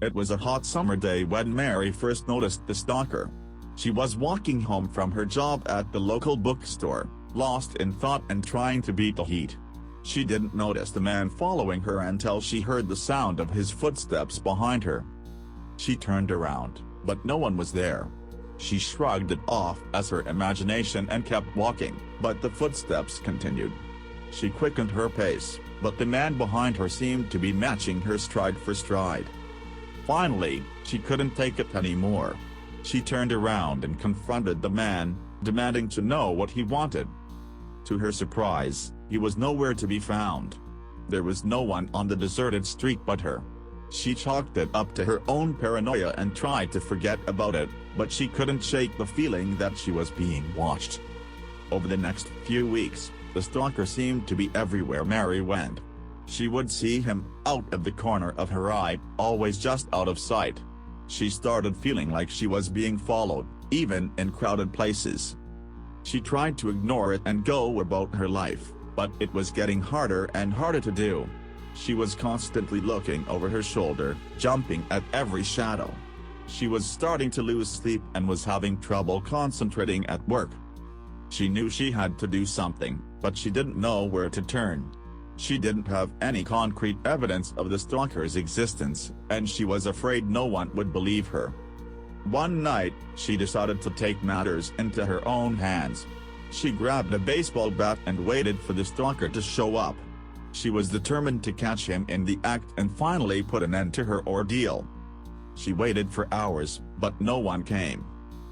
It was a hot summer day when Mary first noticed the stalker. She was walking home from her job at the local bookstore, lost in thought and trying to beat the heat. She didn't notice the man following her until she heard the sound of his footsteps behind her. She turned around, but no one was there. She shrugged it off as her imagination and kept walking, but the footsteps continued. She quickened her pace, but the man behind her seemed to be matching her stride for stride. Finally, she couldn't take it anymore. She turned around and confronted the man, demanding to know what he wanted. To her surprise, he was nowhere to be found. There was no one on the deserted street but her. She chalked it up to her own paranoia and tried to forget about it, but she couldn't shake the feeling that she was being watched. Over the next few weeks, the stalker seemed to be everywhere Mary went. She would see him out of the corner of her eye, always just out of sight. She started feeling like she was being followed, even in crowded places. She tried to ignore it and go about her life, but it was getting harder and harder to do. She was constantly looking over her shoulder, jumping at every shadow. She was starting to lose sleep and was having trouble concentrating at work. She knew she had to do something, but she didn't know where to turn. She didn't have any concrete evidence of the stalker's existence, and she was afraid no one would believe her. One night, she decided to take matters into her own hands. She grabbed a baseball bat and waited for the stalker to show up. She was determined to catch him in the act and finally put an end to her ordeal. She waited for hours, but no one came.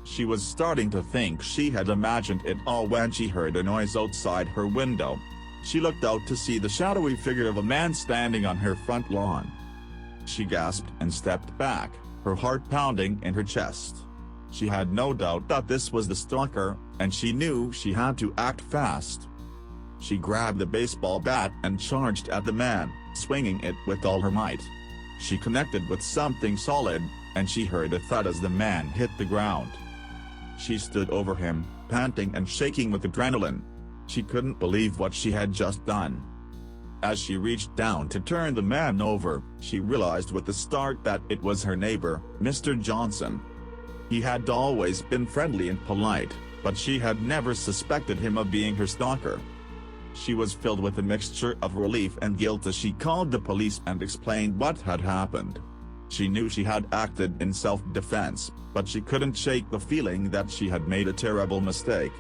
She was starting to think she had imagined it all when she heard a noise outside her window. She looked out to see the shadowy figure of a man standing on her front lawn. She gasped and stepped back, her heart pounding in her chest. She had no doubt that this was the stalker, and she knew she had to act fast. She grabbed the baseball bat and charged at the man, swinging it with all her might. She connected with something solid, and she heard a thud as the man hit the ground. She stood over him, panting and shaking with adrenaline. She couldn't believe what she had just done. As she reached down to turn the man over, she realized with a start that it was her neighbor, Mr. Johnson. He had always been friendly and polite, but she had never suspected him of being her stalker. She was filled with a mixture of relief and guilt as she called the police and explained what had happened. She knew she had acted in self-defense, but she couldn't shake the feeling that she had made a terrible mistake.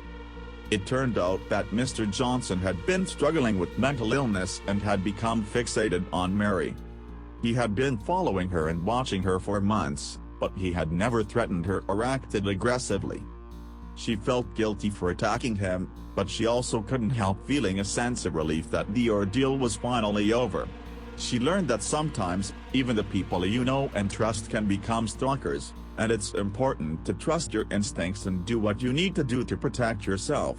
It turned out that Mr. Johnson had been struggling with mental illness and had become fixated on Mary. He had been following her and watching her for months, but he had never threatened her or acted aggressively. She felt guilty for attacking him, but she also couldn't help feeling a sense of relief that the ordeal was finally over. She learned that sometimes, even the people you know and trust can become stalkers, and it's important to trust your instincts and do what you need to do to protect yourself.